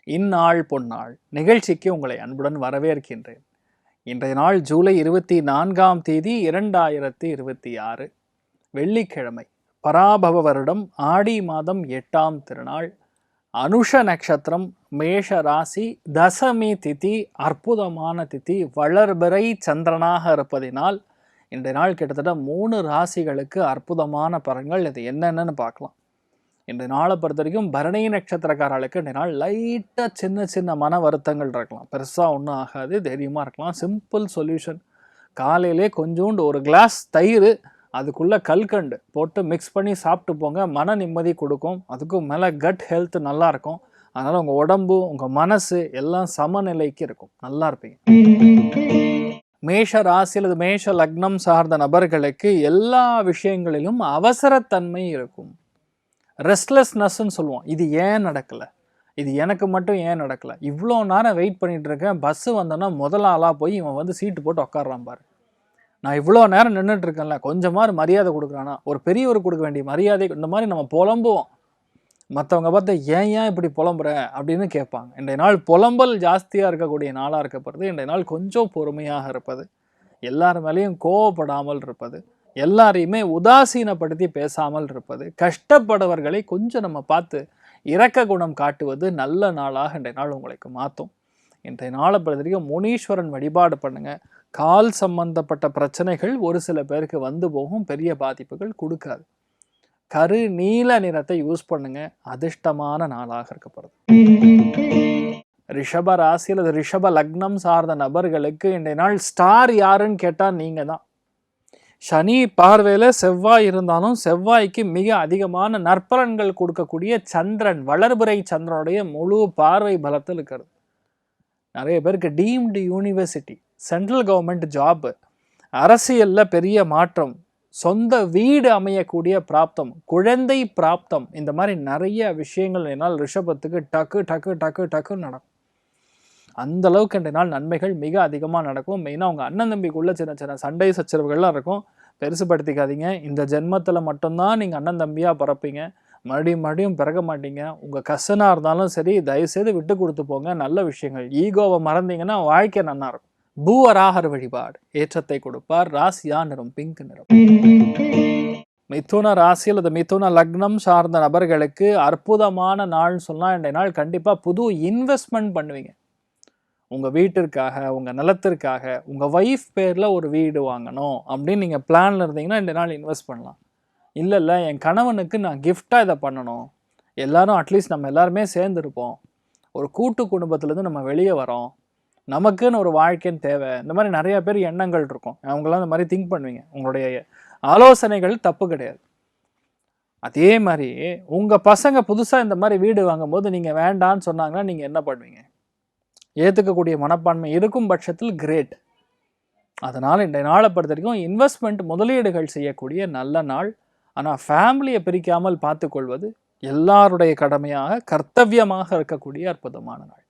இந்நாள் பொன்னாள் நிகழ்ச்சிக்கு உங்களை அன்புடன் வரவேற்கின்றேன். இன்றைய நாள் ஜூலை 24ஆம் தேதி 2026 வெள்ளிக்கிழமை, பராபவ வருடம் ஆடி மாதம் 8ஆம் திருநாள், அனுஷ நட்சத்திரம், மேஷ ராசி, தசமி திதி, அற்புதமான திதி, வளர்பிறை சந்திரனாக இருப்பதினால் இன்றைய நாள் கிட்டத்தட்ட 3 ராசிகளுக்கு அற்புதமான பலன்கள். இது என்னென்னு பார்க்கலாம். இன்றைய நாளை பொறுத்த வரைக்கும் பரணி நட்சத்திரக்காரர்களுக்கு இன்றைய நாள் லைட்டாக சின்ன சின்ன மன வருத்தங்கள் இருக்கலாம். பெருசாக ஒன்றும் ஆகாது, தைரியமாக இருக்கலாம். சிம்பிள் சொல்யூஷன், காலையிலே கொஞ்சோண்டு ஒரு கிளாஸ் தயிர், அதுக்குள்ளே கல்கண்டு போட்டு மிக்ஸ் பண்ணி சாப்பிட்டு போங்க. மன நிம்மதி கொடுக்கும். அதுக்கும் மேலே கட் ஹெல்த் நல்லாயிருக்கும். அதனால் உங்கள் உடம்பு, உங்கள் மனசு எல்லாம் சமநிலைக்கு இருக்கும், நல்லா இருப்பீங்க. மேஷ ராசி அல்லது மேஷ லக்னம் சார்ந்த நபர்களுக்கு எல்லா விஷயங்களிலும் அவசரத்தன்மை இருக்கும். ரெஸ்ட்லெஸ்னஸ்ன்னு சொல்லுவோம். இது ஏன் நடக்கலை, இது எனக்கு மட்டும் ஏன் நடக்கலை, இவ்வளோ நேரம் வெயிட் பண்ணிகிட்டு இருக்கேன், பஸ்ஸு வந்தோன்னா முதல் ஆளாக போய் இவன் வந்து சீட்டு போட்டு உட்காடுறான் பாரு, நான் இவ்வளோ நேரம் நின்றுட்டு இருக்கேன்ல, கொஞ்சமாக மரியாதை கொடுக்குறானா, ஒரு பெரியவர் கொடுக்க வேண்டிய மரியாதை, இந்த மாதிரி நம்ம புலம்புவோம். மற்றவங்க பார்த்து ஏன் இப்படி புலம்புற அப்படின்னு கேட்பாங்க. இன்றைய நாள் புலம்பல் ஜாஸ்தியாக இருக்கக்கூடிய நாளாக இருக்கப்படுது. இன்றைய நாள் கொஞ்சம் பொறுமையாக இருப்பது, எல்லார் மேலேயும் கோவப்படாமல் இருப்பது, எல்லாரையுமே உதாசீனப்படுத்தி பேசாமல் இருப்பது, கஷ்டப்படுவர்களை கொஞ்சம் நம்ம பார்த்து இரக்க குணம் காட்டுவது நல்ல நாளாக இன்றைய நாள் உங்களுக்கு மாற்றும். இன்றைய நாளை பொறுத்தவரைக்கும் முனீஸ்வரன் வழிபாடு பண்ணுங்க. கால் சம்பந்தப்பட்ட பிரச்சனைகள் ஒரு சில பேருக்கு வந்து போகும், பெரிய பாதிப்புகள் கொடுக்காது. கரு நீல நிறத்தை யூஸ் பண்ணுங்க, அதிர்ஷ்டமான நாளாக இருக்கப்படுது. ரிஷப ராசி அல்லது ரிஷப லக்னம் சார்ந்த நபர்களுக்கு இன்றைய நாள் ஸ்டார் யாருன்னு கேட்டால் நீங்கள் தான். சனி பார்வையில் செவ்வாய் இருந்தாலும் செவ்வாய்க்கு மிக அதிகமான நற்பலன்கள் கொடுக்கக்கூடிய சந்திரன், வளர்பிறை சந்திரனுடைய முழு பார்வை பலத்தில் இருக்கிறது. நிறைய பேருக்கு deemed university, central government job, அரசியலில் பெரிய மாற்றம், சொந்த வீடு அமையக்கூடிய பிராப்தம், குழந்தை பிராப்தம், இந்த மாதிரி நிறைய விஷயங்கள் என்னால் ரிஷபத்துக்கு டக்கு டக்கு டக்கு டக்குன்னு நடக்கும். அந்த அளவுக்கு இன்றைய நாள் நன்மைகள் மிக அதிகமாக நடக்கும். மெயினாக உங்கள் அண்ணன் தம்பிக்குள்ளே சின்ன சின்ன சண்டை சச்சரவுகள்லாம் இருக்கும், பெருசுப்படுத்திக்காதீங்க. இந்த ஜென்மத்தில் மட்டும்தான் நீங்கள் அண்ணன் தம்பியாக பிறப்பீங்க, மறுபடியும் பிறக்க மாட்டீங்க. உங்கள் கசனாக இருந்தாலும் சரி, தயவுசெய்து விட்டு கொடுத்து போங்க. நல்ல விஷயங்கள், ஈகோவை மறந்தீங்கன்னா வாழ்க்கை நல்லா இருக்கும். பூவராகர் வழிபாடு ஏற்றத்தை கொடுப்பார். ராசியா நிறம் பிங்க் நிறம். மிதுன ராசி அல்லது மிதுன லக்னம் சார்ந்த நபர்களுக்கு அற்புதமான நாள்னு சொன்னால் இன்றைய நாள் கண்டிப்பாக புது இன்வெஸ்ட்மெண்ட் பண்ணுவீங்க. உங்கள் வீட்டிற்காக, உங்கள் நிலத்திற்காக, உங்கள் ஒய்ஃப் பேரில் ஒரு வீடு வாங்கணும் அப்படின்னு நீங்கள் பிளானில் இருந்தீங்கன்னா இந்த நாள் இன்வெஸ்ட் பண்ணலாம். இல்லை என் கணவனுக்கு நான் கிஃப்டாக இதை பண்ணணும், எல்லாரும் அட்லீஸ்ட் நம்ம எல்லாருமே சேர்ந்துருப்போம், ஒரு கூட்டு குடும்பத்துலேருந்து நம்ம வெளியே வரோம், நமக்குன்னு ஒரு வாழ்க்கைன்னு தேவை, இந்த மாதிரி நிறையா பேர் எண்ணங்கள் இருக்கும். அவங்களாம் இந்த மாதிரி திங்க் பண்ணுவீங்க. உங்களுடைய ஆலோசனைகள் தப்பு கிடையாது. அதே மாதிரி உங்கள் பசங்க புதுசாக இந்த மாதிரி வீடு வாங்கும்போது நீங்கள் வேண்டான்னு சொன்னாங்கன்னா நீங்கள் என்ன பண்ணுவீங்க? ஏற்றுக்கக்கூடிய மனப்பான்மை இருக்கும் பட்சத்தில் கிரேட். அதனால் இன்றைய நாளை பொறுத்த வரைக்கும் இன்வெஸ்ட்மெண்ட், முதலீடுகள் செய்யக்கூடிய நல்ல நாள். ஆனால் ஃபேமிலியை பிரிக்காமல் பார்த்து கொள்வது எல்லாருடைய கடமையாக, கர்த்தவியமாக இருக்கக்கூடிய அற்புதமான நாள்.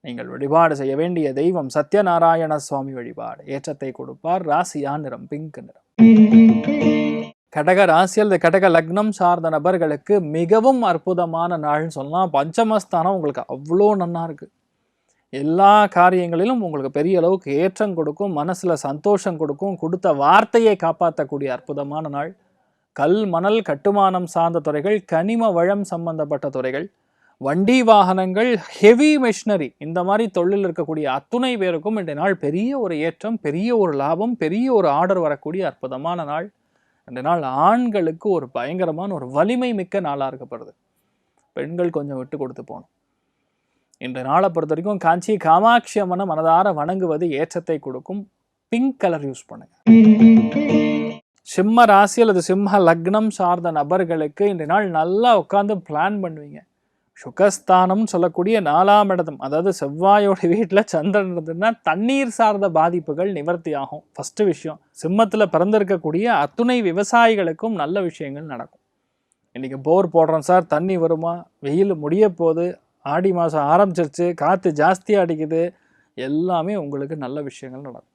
நீங்கள் வழிபாடு செய்ய வேண்டிய தெய்வம் சத்யநாராயண சுவாமி வழிபாடு ஏற்றத்தை கொடுப்பார். ராசியா நிறம் பிங்க் நிறம். கடக ராசி அல்லது கடக லக்னம் சார்ந்த நபர்களுக்கு மிகவும் அற்புதமான நாள்னு சொல்லலாம். பஞ்சமஸ்தானம் உங்களுக்கு அவ்வளோ நன்னா இருக்குது. எல்லா காரியங்களிலும் உங்களுக்கு பெரிய அளவுக்கு ஏற்றம் கொடுக்கும், மனசில் சந்தோஷம் கொடுக்கும், கொடுத்த வார்த்தையை காப்பாற்றக்கூடிய அற்புதமான நாள். கல் மணல் கட்டுமானம் சார்ந்த துறைகள், கனிம வளம் சம்பந்தப்பட்ட துறைகள், வண்டி வாகனங்கள், ஹெவி மிஷினரி, இந்த மாதிரி தொழில் இருக்கக்கூடிய அத்துணை பேருக்கும் இன்றைய நாள் பெரிய ஒரு ஏற்றம், பெரிய ஒரு லாபம், பெரிய ஒரு ஆர்டர் வரக்கூடிய அற்புதமான நாள். இன்றைய நாள் ஆண்களுக்கு ஒரு பயங்கரமான ஒரு வலிமை மிக்க நாளாக இருக்கப்படுது. பெண்கள் கொஞ்சம் விட்டு கொடுத்து போகணும். இன்றைய நாளை பொறுத்த வரைக்கும் காஞ்சி காமாட்சி அம்மனை மனதார வணங்குவது ஏற்றத்தை கொடுக்கும். பிங்க் கலர் யூஸ் பண்ணுங்க. சிம்ம ராசி அல்லது சிம்ம லக்னம் சார்ந்த நபர்களுக்கு இன்றைய நாள் நல்லா உட்காந்து பிளான் பண்ணுவீங்க. சுகஸ்தானம் சொல்லக்கூடிய 4ஆம் இடம், அதாவது செவ்வாயோட வீட்டில் சந்திரன் இருந்ததுன்னா தண்ணீர் சார்ந்த பாதிப்புகள் நிவர்த்தி ஆகும். ஃபஸ்ட்டு விஷயம், சிம்மத்தில் பிறந்திருக்கக்கூடிய அத்துணை விவசாயிகளுக்கும் நல்ல விஷயங்கள் நடக்கும். இன்றைக்கி போர் போடுறோம் சார், தண்ணி வருமா, வெயில் முடிய போகுது, ஆடி மாதம் ஆரம்பிச்சிருச்சு, காற்று ஜாஸ்தியாக அடிக்குது, எல்லாமே உங்களுக்கு நல்ல விஷயங்கள் நடக்கும்.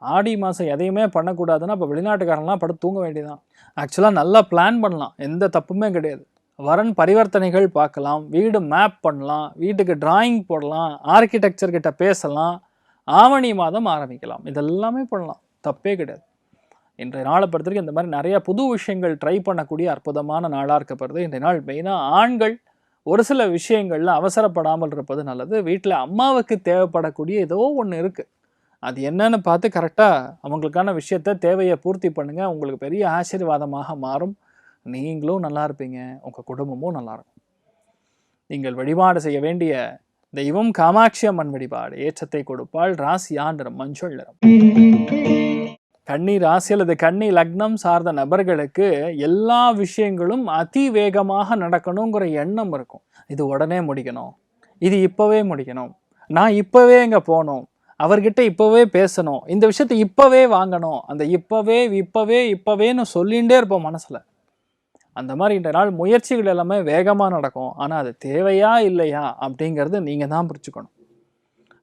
ஆடி மாதம் எதையுமே பண்ணக்கூடாதுன்னா இப்போ வெளிநாட்டுக்காரங்களாம் படுத்து தூங்க வேண்டியதான். ஆக்சுவலாக நல்லா பிளான் பண்ணலாம், எந்த தப்புமே கிடையாது. வரன் பரிவர்த்தனைகள் பார்க்கலாம், வீடு மேப் பண்ணலாம், வீட்டுக்கு டிராயிங் போடலாம், ஆர்கிடெக்சர் கிட்ட பேசலாம், ஆவணி மாதம் ஆரம்பிக்கலாம். இதெல்லாமே பண்ணலாம், தப்பே கிடையாது. இன்றைய நாளை பொறுத்தவரைக்கும் இந்த மாதிரி நிறைய புது விஷயங்கள் ட்ரை பண்ணக்கூடிய அற்புதமான நாளாக இருக்கப்படுது. இன்றைய நாள் மெயினாக ஆண்கள் ஒரு சில விஷயங்களில் அவசரப்படாமல் இருப்பது நல்லது. வீட்டில் அம்மாவுக்கு தேவைப்படக்கூடிய ஏதோ ஒன்று இருக்குது, அது என்னன்னு பார்த்து கரெக்டாக அவங்களுக்கான விஷயத்த தேவையை பூர்த்தி பண்ணுங்கள். உங்களுக்கு பெரிய ஆசீர்வாதமாக மாறும். நீங்களும் நல்லா இருப்பீங்க, உங்கள் குடும்பமும் நல்லா இருக்கும். நீங்கள் வழிபாடு செய்ய வேண்டிய தெய்வம் காமாட்சி அம்மன் வழிபாடு. ஏற்றத்தை கொடுப்பாள். ராசி நிறம் மஞ்சள் நிறம். கன்னி ராசி அல்லது கன்னி லக்னம் சார்ந்த நபர்களுக்கு எல்லா விஷயங்களும் அதிவேகமாக நடக்கணுங்கிற எண்ணம் இருக்கும். இது உடனே முடிக்கணும், இது இப்போவே முடிக்கணும், நான் இப்போவே இங்கே போகணும், அவர்கிட்ட இப்போவே பேசணும், இந்த விஷயத்தை இப்போவே வாங்கணும், அந்த இப்போவேன்னு சொல்லிகிட்டே இருப்போம் மனசில். அந்த மாதிரி இந்த நாள் முயற்சிகள் எல்லாமே வேகமாக நடக்கும். ஆனால் அது தேவையா இல்லையா அப்படிங்கிறது நீங்கள் தான் புரிச்சுக்கணும்.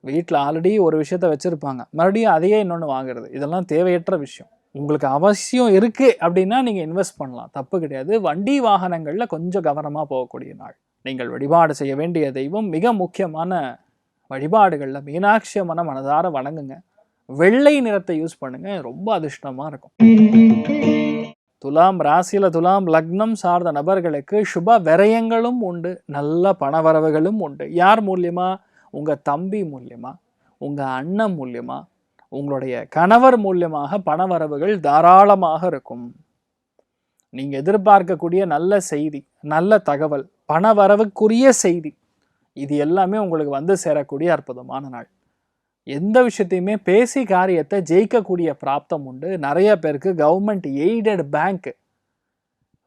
வீட்டில் ஆல்ரெடி ஒரு விஷயத்த வச்சுருப்பாங்க, மறுபடியும் அதையே இன்னொன்று வாங்குறது, இதெல்லாம் தேவையற்ற விஷயம். உங்களுக்கு அவசியம் இருக்குது அப்படின்னா நீங்கள் இன்வெஸ்ட் பண்ணலாம், தப்பு கிடையாது. வண்டி வாகனங்களில் கொஞ்சம் கவனமாக போகக்கூடிய நாள். நீங்கள் வழிபாடு செய்ய வேண்டிய தெய்வம் மிக முக்கியமான வழிபாடுகளில் மீனாட்சி அம்மனை மனதார வணங்குங்க. வெள்ளை நிறத்தை யூஸ் பண்ணுங்க, ரொம்ப அதிர்ஷ்டமாக இருக்கும். துலாம் ராசியில் துலாம் லக்னம் சார்ந்த நபர்களுக்கு சுப விரயங்களும் உண்டு, நல்ல பணவரவுகளும் உண்டு. யார் மூலியமா? உங்கள் தம்பி மூலியமா, உங்கள் அண்ணன் மூலியமா, உங்களுடைய கணவர் மூலியமாக பணவரவுகள் தாராளமாக இருக்கும். நீங்கள் எதிர்பார்க்கக்கூடிய நல்ல செய்தி, நல்ல தகவல், பணவரவுக்குரிய செய்தி, இது எல்லாமே உங்களுக்கு வந்து சேரக்கூடிய அற்புதமான நாள். எந்த விஷயத்தையுமே பேசி காரியத்தை ஜெயிக்கக்கூடிய பிராப்தம் உண்டு. நிறைய பேருக்கு கவர்மெண்ட் எய்டட் பேங்க்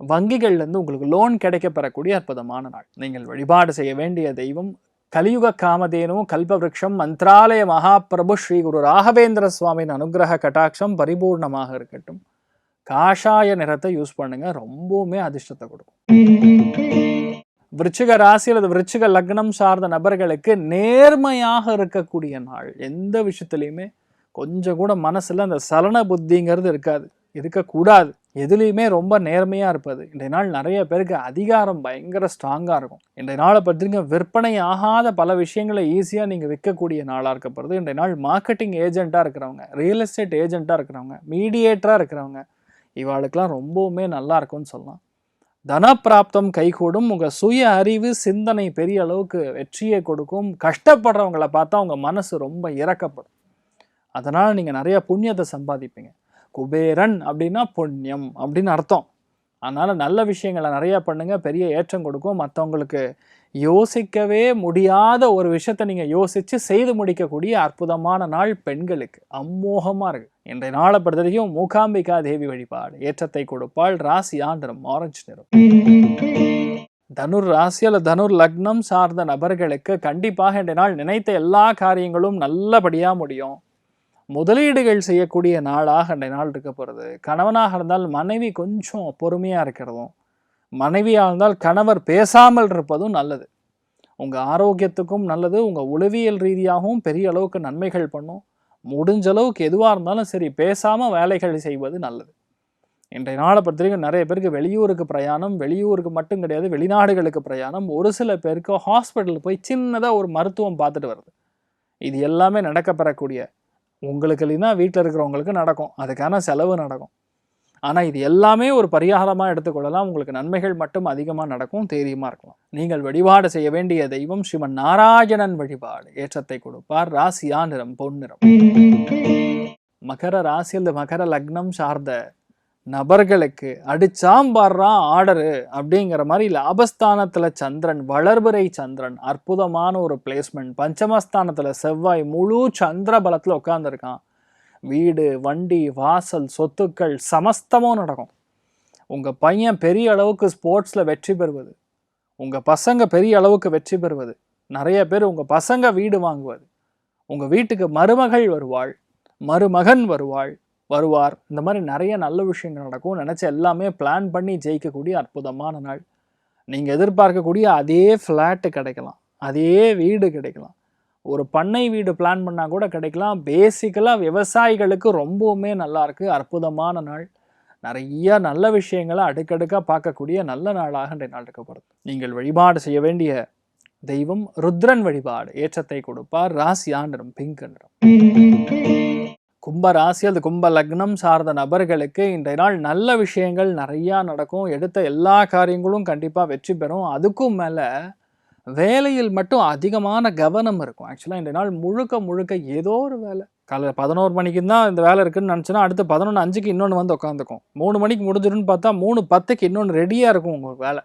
வங்கிகள்லேருந்து உங்களுக்கு லோன் கிடைக்கப்பெறக்கூடிய அற்புதமான நாள். நீங்கள் வழிபாடு செய்ய வேண்டிய தெய்வம் கலியுக காமதேனு கல்பவருஷம் மந்த்ராலய மகாபிரபு ஸ்ரீ குரு ராகவேந்திர சுவாமியின் அனுகிரக கட்டாட்சம் பரிபூர்ணமாக இருக்கட்டும். காஷாய நிறத்தை யூஸ் பண்ணுங்க, ரொம்பவுமே அதிர்ஷ்டத்தை கொடுக்கும். விருச்சிக ராசி அல்லது விருச்சிக லக்னம் சார்ந்த நபர்களுக்கு நேர்மையாக இருக்கக்கூடிய நாள். எந்த விஷயத்துலையுமே கொஞ்சம் கூட மனசுல அந்த சலன புத்திங்கிறது இருக்காது, இருக்கக்கூடாது. எதுலேயுமே ரொம்ப நேர்மையாக இருப்பது. இன்றைய நாள் நிறைய பேருக்கு அதிகாரம் பயங்கர ஸ்ட்ராங்காக இருக்கும். இன்றைய நாளை பற்றிங்க விற்பனை ஆகாத பல விஷயங்களை ஈஸியாக நீங்கள் விற்கக்கூடிய நாளாக இருக்கப்படுது. இன்றைய நாள் மார்க்கெட்டிங் ஏஜென்ட்டாக இருக்கிறவங்க, ரியல் எஸ்டேட் ஏஜென்ட்டாக இருக்கிறவங்க, மீடியேட்டராக இருக்கிறவங்க, இவாளுக்கெல்லாம் ரொம்பவுமே நல்லா இருக்கும்னு சொல்லலாம். தனப்பிராப்தம் கைகூடும். உங்கள் சுய அறிவு சிந்தனை பெரிய அளவுக்கு வெற்றியை கொடுக்கும். கஷ்டப்படுறவங்களை பார்த்தா உங்கள் மனசு ரொம்ப இறக்கப்படும். அதனால் நீங்கள் நிறைய புண்ணியத்தை சம்பாதிப்பீங்க. குபேரன் அப்படின்னா புண்ணியம் அப்படின்னு அர்த்தம். அதனால் நல்ல விஷயங்களை நிறையா பண்ணுங்கள், பெரிய ஏற்றம் கொடுக்கும். மற்றவங்களுக்கு யோசிக்கவே முடியாத ஒரு விஷயத்தை நீங்கள் யோசித்து செய்து முடிக்கக்கூடிய அற்புதமான நாள் பெண்களுக்கு அமோகமாக இருக்குது. இன்றைய நாளை பொறுத்த வரைக்கும் மூகாம்பிகா தேவி வழிபாடு. ஏற்றத்தை கொடுப்பாள். ராசி நிறம் ஆரஞ்சு நிறம். தனுர் ராசி அல்லது தனுர் லக்னம் சார்ந்த நபர்களுக்கு கண்டிப்பாக இன்றைய நாள் நினைத்த எல்லா காரியங்களும் நல்லபடியாக முடியும். முதலீடுகள் செய்யக்கூடிய நாளாக இன்றைய நாள் இருக்க போகிறது. கணவனாக இருந்தால் மனைவி கொஞ்சம் பொறுமையாக இருக்கிறதும், மனைவியாக இருந்தால் கணவர் பேசாமல் இருப்பதும் நல்லது. உங்கள் ஆரோக்கியத்துக்கும் நல்லது, உங்கள் உளவியல் ரீதியாகவும் பெரிய அளவுக்கு நன்மைகள் பண்ணும். முடிஞ்ச அளவுக்கு எதுவாக இருந்தாலும் சரி பேசாமல் வேலைகள் செய்வது நல்லது. இன்றைய நாளை பொறுத்த வரைக்கும் நிறைய பேருக்கு வெளியூருக்கு பிரயாணம், வெளியூருக்கு மட்டும் கிடையாது வெளிநாடுகளுக்கு பிரயாணம், ஒரு சில பேருக்கு ஹாஸ்பிட்டல் போய் சின்னதாக ஒரு மருத்துவம் பார்த்துட்டு வருது. இது எல்லாமே நடக்கப்பெறக்கூடிய, உங்களுக்கு இல்லைன்னா வீட்டில் இருக்கிறவங்களுக்கு நடக்கும், அதுக்கான செலவு நடக்கும். ஆனால் இது எல்லாமே ஒரு பரிகாரமாக எடுத்துக்கொள்ளலாம். உங்களுக்கு நன்மைகள் மட்டும் அதிகமாக நடக்கும், தைரியமாக இருக்கலாம். நீங்கள் வழிபாடு செய்ய வேண்டிய தெய்வம் ஸ்ரீமன் நாராயணன் வழிபாடு. ஏற்றத்தை கொடுப்பார். ராசியா நிறம் பொன்னிறம். மகர ராசி அல்லது மகர லக்னம் சார்ந்த நபர்களுக்கு அடிச்சாம்பாடுறான் ஆர்டரு அப்படிங்கிற மாதிரி லாபஸ்தானத்தில் சந்திரன், வளர்பிறை சந்திரன், அற்புதமான ஒரு பிளேஸ்மெண்ட். பஞ்சமஸ்தானத்தில் செவ்வாய் முழு சந்திர பலத்தில் உட்கார்ந்துருக்கான். வீடு, வண்டி, வாசல், சொத்துக்கள் சமஸ்தமும் நடக்கும். உங்கள் பையன் பெரிய அளவுக்கு ஸ்போர்ட்ஸில் வெற்றி பெறுவது, உங்கள் பசங்க பெரிய அளவுக்கு வெற்றி பெறுவது, நிறைய பேர் உங்கள் பசங்க வீடு வாங்குவது, உங்கள் வீட்டுக்கு மருமகள் வருவாள், மருமகன் வருவார். இந்த மாதிரி நிறைய நல்ல விஷயங்கள் நடக்கும். நினச்ச எல்லாமே பிளான் பண்ணி ஜெயிக்கக்கூடிய அற்புதமான நாள். நீங்கள் எதிர்பார்க்கக்கூடிய அதே ஃப்ளாட்டு கிடைக்கலாம், அதே வீடு கிடைக்கலாம், ஒரு பண்ணை வீடு பிளான் பண்ணால் கூட கிடைக்கலாம். பேசிக்கலாக விவசாயிகளுக்கு ரொம்பவுமே நல்லா இருக்குது, அற்புதமான நாள். நிறைய நல்ல விஷயங்களை அடுக்கடுக்காக பார்க்கக்கூடிய நல்ல நாளாக இன்றைய நாள் இருக்க போகிறது. நீங்கள் வழிபாடு செய்ய வேண்டிய தெய்வம் ருத்ரன் வழிபாடு. ஏற்றத்தை கொடுப்பார். ராசியா நிறம் பிங்க் நிறம். கும்ப ராசி அல்லது கும்ப லக்னம் சார்ந்த நபர்களுக்கு இன்றைய நாள் நல்ல விஷயங்கள் நிறையா நடக்கும். எடுத்த எல்லா காரியங்களும் கண்டிப்பாக வெற்றி பெறும். அதுக்கும் மேலே வேலையில் மட்டும் அதிகமான கவனம் இருக்கும். ஆக்சுவலாக இன்றைய நாள் முழுக்க முழுக்க ஏதோ ஒரு வேலை. காலையில் 11 மணிக்கு தான் இந்த வேலை இருக்குதுன்னு நினச்சினா அடுத்து 11:05 இன்னொன்று வந்து உட்காந்துக்கும். 3 மணிக்கு முடிஞ்சிடும்னு பார்த்தா 3:10 இன்னொன்று ரெடியாக இருக்கும் உங்களுக்கு வேலை.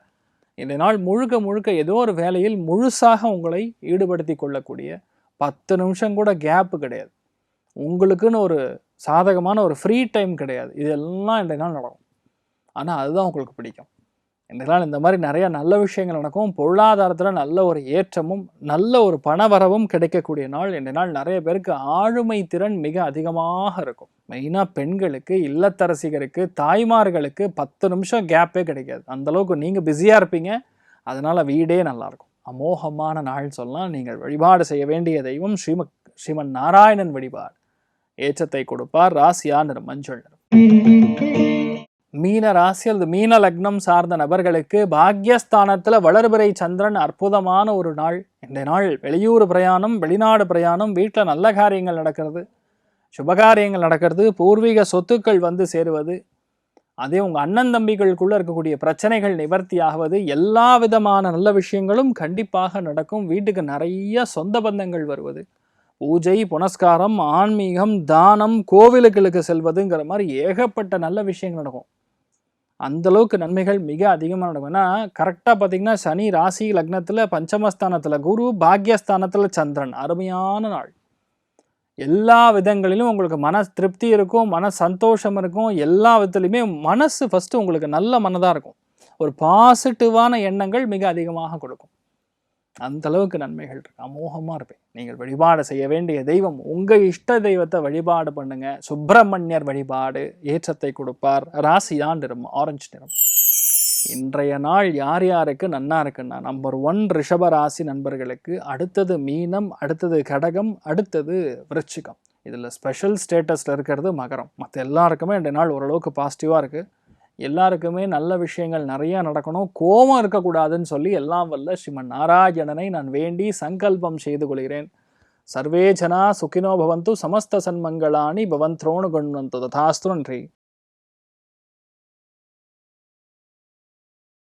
இன்றைய நாள் முழுக்க முழுக்க ஏதோ ஒரு வேலையில் முழுசாக உங்களை ஈடுபடுத்தி கொள்ளக்கூடிய 10 நிமிஷம் கூட கேப்பு கிடையாது. உங்களுக்குன்னு ஒரு சாதகமான ஒரு ஃப்ரீ டைம் கிடையாது. இதெல்லாம் இன்றைய நாள் நடக்கும். ஆனால் அதுதான் உங்களுக்கு பிடிக்கும். இன்றைய நாள் இந்த மாதிரி நிறையா நல்ல விஷயங்கள் நடக்கும். பொருளாதாரத்தில் நல்ல ஒரு ஏற்றமும் நல்ல ஒரு பணவரவும் கிடைக்கக்கூடிய நாள். இன்றைய நாள் நிறைய பேருக்கு ஆளுமை திறன் மிக அதிகமாக இருக்கும். மெயினாக பெண்களுக்கு, இல்லத்தரசிகருக்கு, தாய்மார்களுக்கு 10 நிமிஷம் கேப்பே கிடைக்காது. அந்தளவுக்கு நீங்கள் பிஸியாக இருப்பீங்க. அதனால் வீடே நல்லாயிருக்கும். அமோகமான நாள் சொல்லலாம். நீங்கள் வழிபாடு செய்ய வேண்டிய தெய்வம் ஸ்ரீமன் நாராயணன் வழிபாடு. ஏற்றத்தை கொடுப்பார். ராசியா நிறம் மஞ்சள் நிறம். மீன ராசி அல்லது மீன லக்னம் சார்ந்த நபர்களுக்கு பாக்யஸ்தானத்தில் வளர்பிறை சந்திரன் அற்புதமான ஒரு நாள். இந்த நாள் வெளியூர் பிரயாணம், வெளிநாடு பிரயாணம், வீட்டில் நல்ல காரியங்கள் நடக்கிறது, சுபகாரியங்கள் நடக்கிறது, பூர்வீக சொத்துக்கள் வந்து சேருவது, அதே உங்கள் அண்ணன் தம்பிகளுக்குள்ளே இருக்கக்கூடிய பிரச்சனைகள் நிவர்த்தி ஆகுவது, எல்லா விதமான நல்ல விஷயங்களும் கண்டிப்பாக நடக்கும். வீட்டுக்கு நிறைய சொந்த பந்தங்கள் வருவது, பூஜை புனஸ்காரம், ஆன்மீகம், தானம், கோவிலுகளுக்கு செல்வதுங்கிற மாதிரி ஏகப்பட்ட நல்ல விஷயங்கள் நடக்கும். அந்தளவுக்கு நன்மைகள் மிக அதிகமாக நடக்கும். ஏன்னா கரெக்டாக பார்த்திங்கன்னா சனி ராசி லக்னத்தில், பஞ்சமஸ்தானத்தில் குரு, பாக்யஸ்தானத்தில் சந்திரன். அருமையான நாள். எல்லா விதங்களிலும் உங்களுக்கு மன திருப்தி இருக்கும், மன சந்தோஷம் இருக்கும். எல்லா விதத்துலையுமே மனசு ஃபஸ்ட்டு உங்களுக்கு நல்ல மனதாக இருக்கும். ஒரு பாசிட்டிவான எண்ணங்கள் மிக அதிகமாக கொடுக்கும். அந்தளவுக்கு நன்மைகள் இருக்கு. அமோகமாக இருப்பேன். நீங்கள் வழிபாடு செய்ய வேண்டிய தெய்வம் உங்கள் இஷ்ட தெய்வத்தை வழிபாடு பண்ணுங்க. சுப்பிரமணியர் வழிபாடு. ஏற்றத்தை கொடுப்பார். ராசியா நிறம் ஆரஞ்சு நிறம். இன்றைய நாள் யார் யாருக்கு நன்னா இருக்குன்னா, நம்பர் 1 ரிஷப ராசி நண்பர்களுக்கு, அடுத்தது மீனம், அடுத்தது கடகம், அடுத்தது விருச்சிகம். இதில் ஸ்பெஷல் ஸ்டேட்டஸில் இருக்கிறது மகரம். மற்ற எல்லாருக்குமே இன்றைய நாள் ஓரளவுக்கு பாசிட்டிவாக இருக்குது. எல்லாருக்குமே நல்ல விஷயங்கள் நிறையா நடக்கணும். கோபம் இருக்கக்கூடாதுன்னு சொல்லி எல்லாம் வல்ல ஸ்ரீமன் நாராயணனை நான் வேண்டி சங்கல்பம் செய்து கொள்கிறேன். சர்வே ஜனா சுகினோ பவந்து, சமஸ்த சன்மங்களானி பவந்த்ரோணு குண்வந்து. ததாஸ்து. நன்றி.